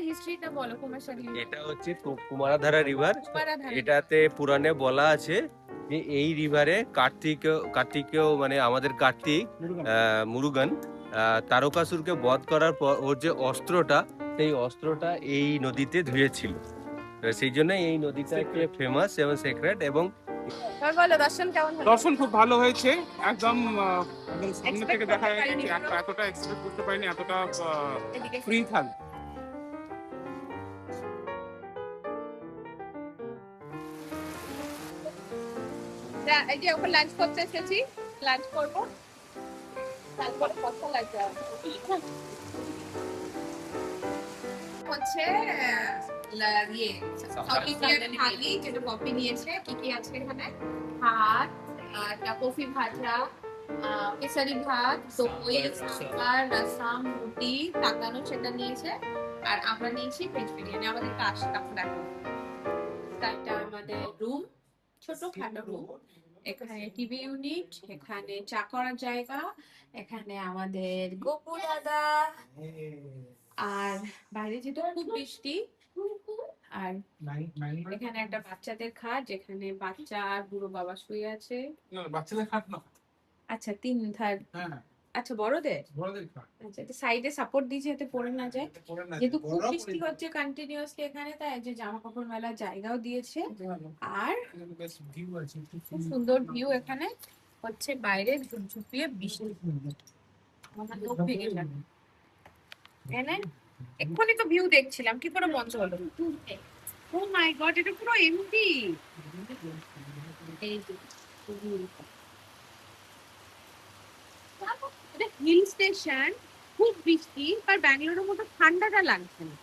হিস্ট্রিটা বলো কুমারশালী। এটা হচ্ছে কুমারাধারা রিভার। এটাতে পুরাণে বলা আছে যে এই রিভারে কার্তিকেয় মানে আমাদের কার্তিক মুরুগান তারকাসুরকে বধ করার পর ওর যে অস্ত্রটা, সেই অস্ত্রটা এই নদীতে ধুয়েছিল। সেই জন্য এই নদীটা একটু ফেমাস এবং সেক্রেট। এবং দর্শন খুব ভালো হয়েছে, একদম একদম সামনে থেকে দেখা যাচ্ছে। এতটা এক্সপেক্ট করতে পারিনি এতটা ফ্রি থাকবে। এই যে ওখানে লাঞ্চ করতে এসেছি, লাঞ্চ করবো, তারপরে কথা লাগবে হচ্ছে ইয়ে সাউথ ইন্ডিয়ান থালি, যেটা কফি নিয়েছে। কি কি আছে এখানে? ভাত, কফি ভাজা, কেসারি ভাত, দই, সাম্বার, রসাম, রুটি, টাকানো সেটা নিয়েছে। আর আমরা নিয়েছি ভেজ বিরিয়ানি। আমাদের কাজ এখন দেখো, এটা আমাদের রুম, ছোট খাটো রুম। এখানে টিভি ইউনিট, এখানে চা করার জায়গা, এখানে আমাদের গোপু দাদা। আর বাইরে যেহেতু খুব বৃষ্টি, আর এখানে একটা বাচ্চাদের খাট, যেখানে বাচ্চা আর বুড়ো বাবা শুয়ে আছে। বাচ্চাদের খাট না, আচ্ছা তিন ধার। আচ্ছা বড়দের খাট। আচ্ছা এটা সাইডে সাপোর্ট দিয়েছে যাতে পড়ে না যায়, যেহেতু খুব বৃষ্টি হচ্ছে কন্টিনিউয়াসলি এখানে, তাই যে জামা কাপড় মেলার জায়গাও দিয়েছে। আর খুব সুন্দর ভিউ এখানে হচ্ছে, বাইরে ঝুপঝুপিয়ে বৃষ্টি। আমার চোখ ভেঙে যাবে। এক্ষুনি তো ভিউ দেখছিলাম, কি করে বন্ধ হলো? ও মাই গড, এটা পুরো এমটি। এটা হিল স্টেশন, খুব বৃষ্টি, আর ব্যাঙ্গালোরের মতো ঠান্ডাটা লাগছে না।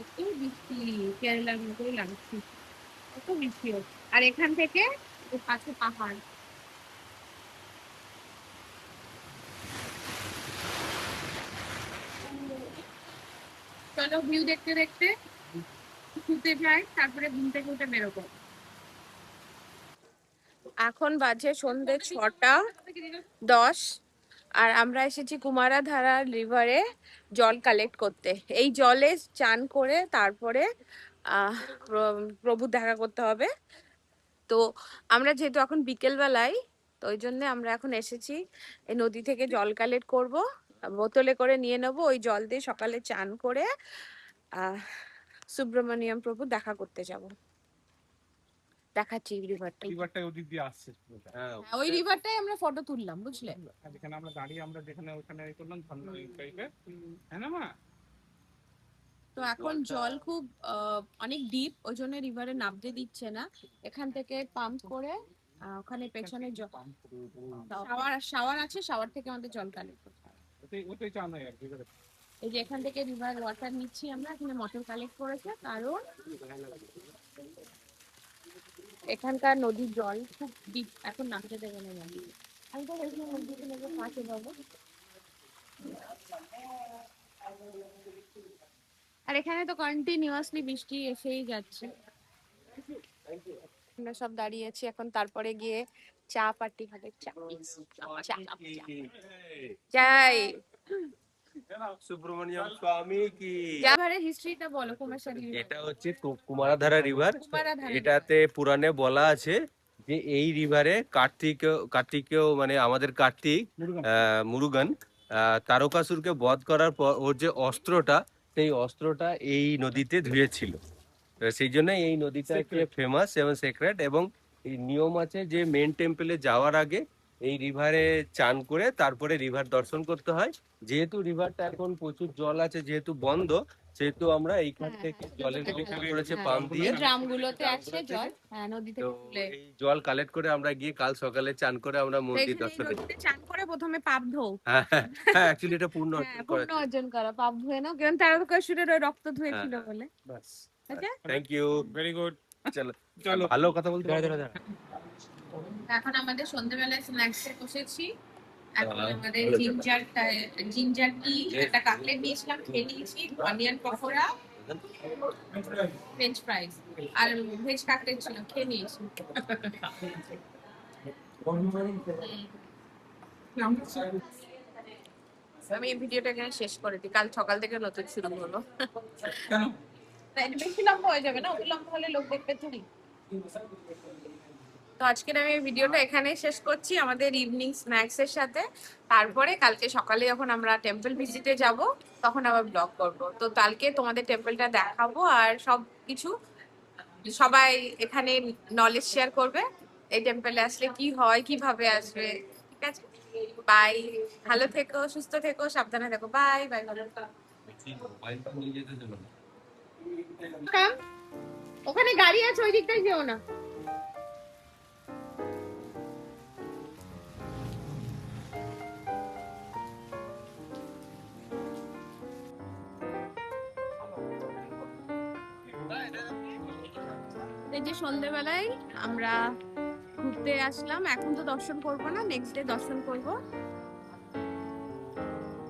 এত বৃষ্টি কেরালার মতোই লাগছে, এত বৃষ্টি হচ্ছে। আর এখান থেকে পাশে পাহাড়। চলো ভিউ দেখতে দেখতে শুতে যাই, তারপরে ঘুম থেকে উঠে বেরোবো। এখন বাজে সন্ধ্যে 6:10 আর আমরা এসেছি কুমারাধারা রিভারে জল কালেক্ট করতে। এই জলে চান করে তারপরে প্রভুর দেখা করতে হবে। তো আমরা যেহেতু এখন বিকেল বেলায়, তো ওই জন্য আমরা এখন এসেছি এই নদী থেকে জল কালেক্ট করব, বোতলে করে নিয়ে নেব। ওই জল দিয়ে সকালে চান করে সুব্রমণিয়াম প্রভু দেখা করতে যাব। দেখাচ্ছি রিভারটা ওদিক দিয়ে আসছে। ওই রিভারটাই আমরা ফটো তুললাম, বুঝলে? যেখানে আমরা দাঁড়িয়ে আমরা যেখানে ওখানে করলাম ঝর্ণা টাইপের, হ্যাঁ না মা? তো এখন জল খুব অনেক ডিপ, ওই জন্য রিভারে নামতে দিচ্ছে না। এখান থেকে পাম্প করে ওখানে পেছনে শাওয়ার আছে, শাওয়ার থেকে আমাদের জল কালেক্ট করতে হবে। ওটাই চান হয় আর কি। এই যে এখান থেকে রিভার ওয়াটার নিচ্ছি আমরা, এখানে মোটর কালেক্ট করেছে, কারণ এখানকার নদীর জল খুব ডিপ, এখন নামতে দেবে না জানি। আমি তো ভেবেছিলাম নদীতে নেবো, পাশে যাবো। আর এখানে তো কন্টিনিউয়াসলি বৃষ্টি এসেই যাচ্ছে। আমরা সব দাঁড়িয়ে আছি এখন, তারপরে গিয়ে চা পার্টি হবে। যাই সুব্রমণিয়াম স্বামী কি। রিভারের হিস্ট্রিটা বলো কুমারশালী। এটা হচ্ছে কুমারাধারা রিভার। এটাতে পুরাণে বলা আছে যে এই রিভারে কার্তিকেয় মানে আমাদের কার্তিক মুরুগান তারকাসুরকে বধ করার পর ওর যে অস্ত্রটা, সেই অস্ত্রটা এই নদীতে ধুয়েছিল। সেই জন্য এই নদীটা একটু ফেমাস এবং সেক্রেট। এবং এই নিয়ম আছে যে মেন টেম্পলে যাওয়ার আগে এই রিভারে চান করে তারপরে রিভার দর্শন করতে হয়। যেহেতু রিভারটা এখন প্রচুর জল আছে, যেহেতু বন্ধ, সেহেতু আমরা এইখান থেকে জলের ব্যবস্থা করেছে পাম্প দিয়ে। ড্রামগুলোতে আছে জল, নদী থেকে তুলে এই জল কালেক্ট করে আমরা গিয়ে কাল সকালে চান করে আমরা মন্দির দর্শন করি। চান করে প্রথমে পাপ ধোও। হ্যাঁ অ্যাকচুয়ালি এটা পূর্ণ অর্জন করা, পাপ ধুয়ে নাও, কারণ তারকাসুরের ওই রক্ত ধুয়েছিল বলে। বাস, আচ্ছা থ্যাংক ইউ, ভেরি গুড। চলো চলো, ভালো কথা বলতে। এখন আমাদের সন্ধ্যাবেলায় স্ন্যাক্সে বসেছি। এখন আমাদের জিঞ্জার টি, একটা কাটলেট নিয়েছিলাম, খেয়ে নিয়েছি, অনিয়ন পকোড়া, ফ্রেঞ্চ ফ্রাইজ আর ভেজ কাটলেট ছিল, খেয়ে নিয়েছি। আমি এই ভিডিওটা এখানে শেষ করে দিই, কাল সকাল থেকে নতুন শুরু হলো। কেন? না, এটা বেশি লম্বা হয়ে যাবে না, অত লম্বা হলে লোক দেখবে তুমি। তো আজকের আমি এই ভিডিওটা এখানেই শেষ করছি আমাদের ইভিনিং স্ন্যাক্স এর সাথে। তারপরে কালকে সকালে যখন আমরা টেম্পল ভিজিটে যাব তখন আবার ব্লগ করব। তো কালকে তোমাদের টেম্পলটা দেখাবো আর সব কিছু, সবাই এখানে নলেজ শেয়ার করবে এই টেম্পলে আসলে কি হয়, কিভাবে আসবে। ঠিক আছে, বাই, ভালো থেকো, সুস্থ থেকো, সাবধানে থেকো, বাই বাই। ওখানে গাড়ি আছে, ওই দিকটাই যেও না। এই যে সন্ধ্যেবেলায় আমরা ঘুরতে আসলাম, এখন তো দর্শন করব না, নেক্সট ডে দর্শন করব।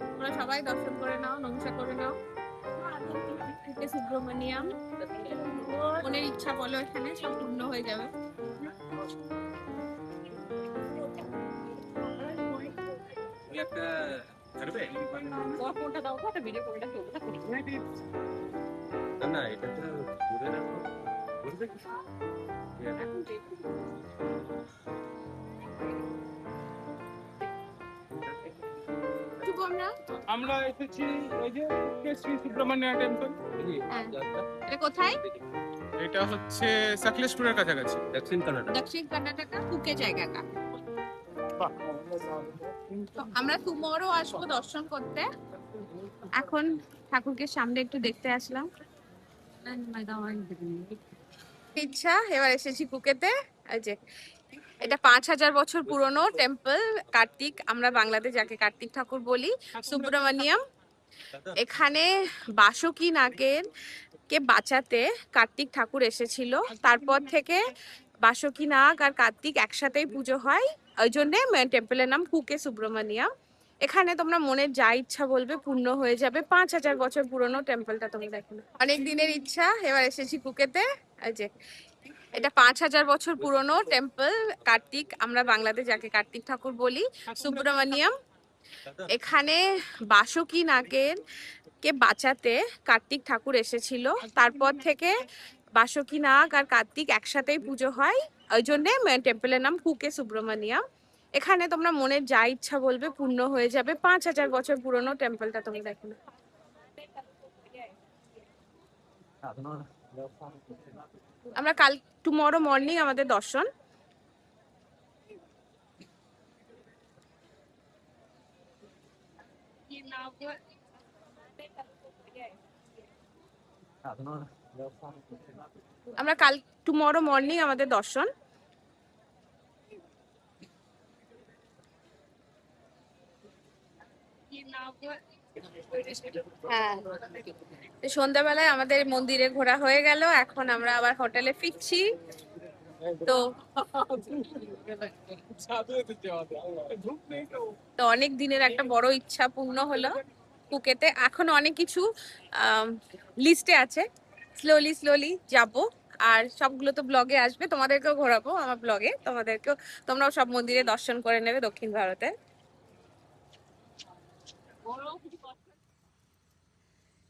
তোমরা সবাই দর্শন করে নাও, নমস্কার করে নাও। সুব্রমণিয়াম, মনের ইচ্ছা বলো, এখানে সব পূর্ণ হয়ে যাবে। না এটা তো দূরে রাখো। আমরা এসেছি ওই যে শ্রী সুব্রমণ্য টেম্পল। এটা কোথায়? এটা হচ্ছে সাকলেশপুরের কাছাকাছি, দক্ষিণ কানাডা। দক্ষিণ কর্ণাটকা, কুকে জায়গাটা। তো আমরা টুমরো আসবো দর্শন করতে। এখন ঠাকুরকে সামনে একটু দেখতে আসলাম। ইচ্ছা, এবার এসেছি কুকেতে। এই যে এটা 5000 বছর পুরনো টেম্পল, কার্তিক, আমরা বাংলাতে যাকে কার্তিক ঠাকুর বলি, সুব্রমণিয়াম। এখানে বাসুকি নাগের কে বাঁচাতে কার্তিক ঠাকুর এসেছিল। তারপর থেকে বাসুকি নাগ আর কার্তিক একসাথেই পুজো হয়, ওই জন্য টেম্পলের নাম কুকে সুব্রমণিয়াম। এখানে তোমরা মনের যা ইচ্ছা বলবে পূর্ণ হয়ে যাবে। 5000 বছর পুরনো টেম্পলটা তোমরা দেখো, অনেক দিনের ইচ্ছা, এবার এসেছি কুকেতে। এই যে এটা 5000 বছর পুরনো টেম্পল, কার্তিক, আমরা বাংলাতে যাকে কার্তিক ঠাকুর বলি, সুব্রমণিয়াম। এখানে বাসুকি নাগের কে বাঁচাতে কার্তিক ঠাকুর এসেছিল। তারপর থেকে বাসুকি নাগ আর কার্তিক একসাথেই পুজো হয়, ওই জন্যে টেম্পলের নাম কুকে সুব্রমণিয়াম। এখানে তোমরা মনের যা ইচ্ছা বলবে পূর্ণ হয়ে যাবে। 5000 বছর পুরনো টেম্পলটা তোমরা দেখো। আমরা কাল টুমরো মর্নিং আমাদের দর্শন। আমরা কাল টুমরো মর্নিং আমাদের দর্শন। হ্যাঁ, সন্ধ্যাবেলায় আমাদের মন্দিরে ঘোরা হয়ে গেল, এখন আমরা আবার হোটেলে ফিরছি। তো তো অনেক দিনের একটা বড় ইচ্ছা পূর্ণ হলো কুকেতে। এখন অনেক কিছু লিস্টে আছে, স্লোলি স্লোলি যাব। আর সবগুলো তো ব্লগে আসবে, তোমাদেরকেও ঘোরাবো আমার ব্লগে, তোমাদেরকেও, তোমরাও সব মন্দিরে দর্শন করে নেবে দক্ষিণ ভারতে।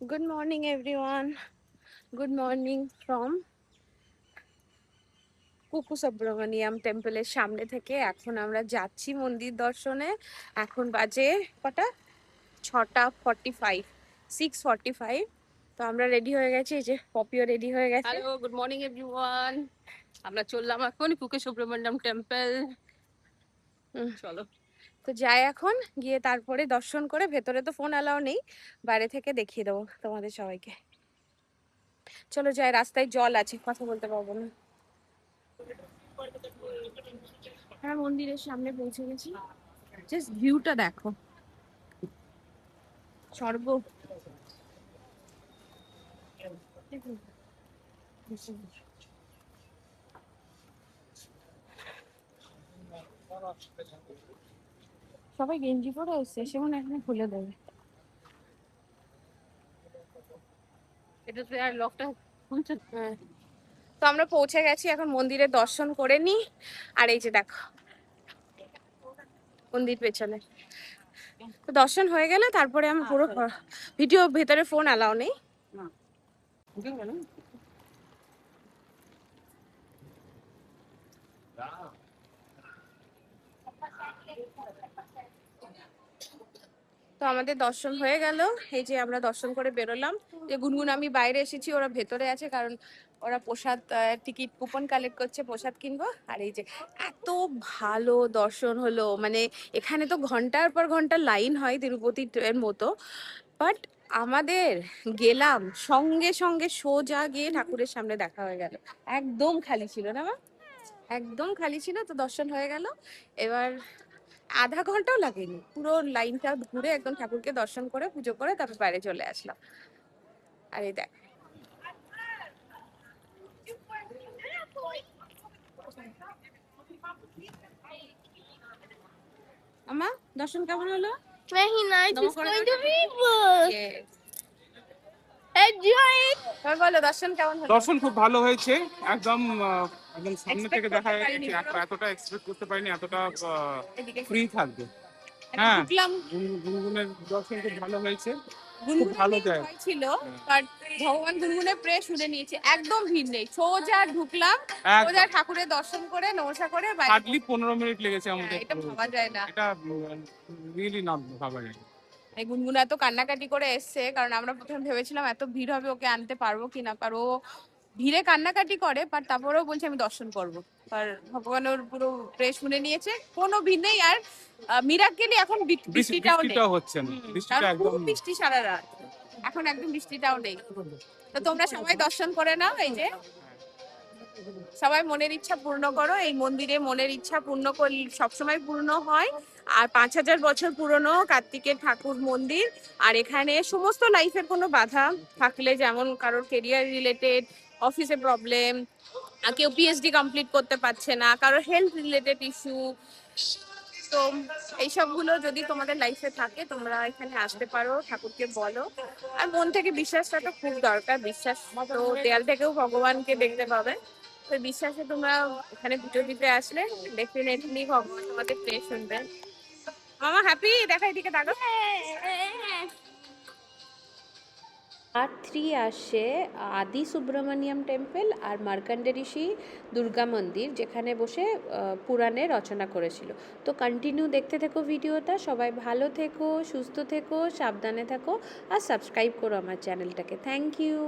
Good morning everyone, good morning from কুকু সুব্রমণিয়াম টেম্পলের সামনে থেকে। এখন আমরা যাচ্ছি মন্দির দর্শনে। এখন বাজে কটা? 6:45, 6:45। তো আমরা রেডি হয়ে গেছি, এই যে পপিও রেডি হয়ে গেছে। Hello, good morning everyone. আমরা চললাম এখন কুকে সুব্রমণ্যম টেম্পল। চলো তো যাই এখন, গিয়ে তারপরে দর্শন করে, ভেতরে তো ফোন অ্যালাউ নেই, বাইরে থেকে দেখিয়ে দেবো তোমাদের সবাইকে। চলো যাই, রাস্তায় জল আছে, কথা বলতে পারবো না। আমরা মন্দিরের সামনে পৌঁছে গেছি, জাস্ট ভিউটা দেখো, স্বর্গ। সবাই গেঞ্জি পরে এসছে, সে মনে এখন খুলে দেবে। এটাতে আর লকটা হ্যাঁ, তো আমরা পৌঁছে গেছি, এখন মন্দিরে দর্শন করে নি। আর এই যে দেখো মন্দির পেছনে, তো দর্শন হয়ে গেলে তারপরে আমি পুরো ভিডিও ভেতরে ফোন অ্যালাউ নেই। তো আমাদের দর্শন হয়ে গেল, এই যে আমরা দর্শন করে বেরোলাম। যে গুনগুন আমি বাইরে এসেছি, ওরা ভেতরে আছে, কারণ ওরা প্রসাদ টিকিট কুপন কালেক্ট করছে, প্রসাদ কিনবো। আর এই যে এত ভালো দর্শন হলো, মানে এখানে তো ঘন্টার পর ঘন্টা লাইন হয় তিরুপতি এর মতো, বাট আমাদের গেলাম সঙ্গে সঙ্গে সোজা গিয়ে ঠাকুরের সামনে দেখা হয়ে গেল। একদম খালি ছিল না মা, একদম খালি ছিল। তো দর্শন হয়ে গেল। এবার আধা ঘন্টাও লাগেনি, পুরো লাইনটা ঘুরে একদম ঠাকুরকে দর্শন করে পুজো করে তারপর বাইরে চলে আসলাম। আর এই দেখ, আমা দর্শন কেমন হলো? Very nice. It's going to be Enjoy it. এবার বলো দর্শন কেমন হলো? দর্শন খুব ভালো হয়েছে, একদম একদম সামনে Expect থেকে করতে দেখা পারিনি যাচ্ছে। পুরো। এতটা এক্সপেক্ট করতে পারিনি, এতটা এদিকে ফ্রি থাকবে। একটা হ্যাঁ। ঢুকলাম, গুনগুনের দর্শন খুব ভালো হয়েছে। গুনগুনের ভালো একটু জায়গা। ভয় ছিল, হ্যাঁ। বাট ভগবান গুনগুনের প্রে শুনে নিয়েছে। একদম ভিড় নেই, সোজা ঢুকলাম, একদম। সোজা ঠাকুরের দর্শন করে নমস্কার করে বাইরে। হার্ডলি 15 মিনিট লেগেছে আমাদের। হ্যাঁ, এটা ভাবা যায় না। এটা রিয়েলি না ভাবা যায় না। এই গুনগুন এত কান্নাকাটি করে এসছে, কারণ আমরা প্রথমে ভেবেছিলাম এত ভিড় হবে, ওকে আনতে পারবো কিনা, আর ও ভিড়ে কান্নাকাটি করে, বাট তারপরেও বলছে আমি দর্শন করবো। আর ভগবান ওর পুরো প্রে শুনে নিয়েছে, কোনো ভিড় নেই। আর মিরাক্কেলি এখন বৃষ্টিটাও নেই। বৃষ্টিটাও হচ্ছে না, বৃষ্টিটা কারণ একদম খুব বৃষ্টি সারা রাত, এখন একদম বৃষ্টিটাও নেই। তো তোমরা সবাই দর্শন করে নাও। এই যে সবাই মনের ইচ্ছা পূর্ণ করো, এই মন্দিরে মনের ইচ্ছা পূর্ণ করলে সবসময় পূর্ণ হয়। আর 5000 বছর পুরনো কার্তিকের ঠাকুর মন্দির। আর এখানে সমস্ত লাইফের কোনো বাধা থাকলে, যেমন কারোর কেরিয়ার রিলেটেড, অফিসে প্রবলেম, কেউ পিএইচডি কমপ্লিট করতে পারছে না, কারোর হেলথ রিলেটেড ইস্যু, তো এইসবগুলো যদি তোমাদের লাইফে থাকে, তোমরা এখানে আসতে পারো, ঠাকুরকে বলো। আর মন থেকে বিশ্বাসটা তো খুব দরকার, বিশ্বাস তো দেয়াল থেকেও ভগবানকে দেখতে পাবে। তো বিশ্বাসে তোমরা এখানে পুজো দিতে আসলে ডেফিনেটলি ভগবান তোমাদের প্রে শুনবেন। মামা হ্যাপি, দেখা এদিকে তাকাও। পার্ট 3 আসছে আদি সুব্রমণিয়াম টেম্পল আর মার্কণ্ডে ঋষি দুর্গা মন্দির, যেখানে বসে পুরাণে রচনা করেছিল। তো কন্টিনিউ দেখতে থেকো ভিডিওটা। সবাই ভালো থেকো, সুস্থ থেকো, সাবধানে থেকো, আর সাবস্ক্রাইব করো আমার চ্যানেলটাকে। Thank you.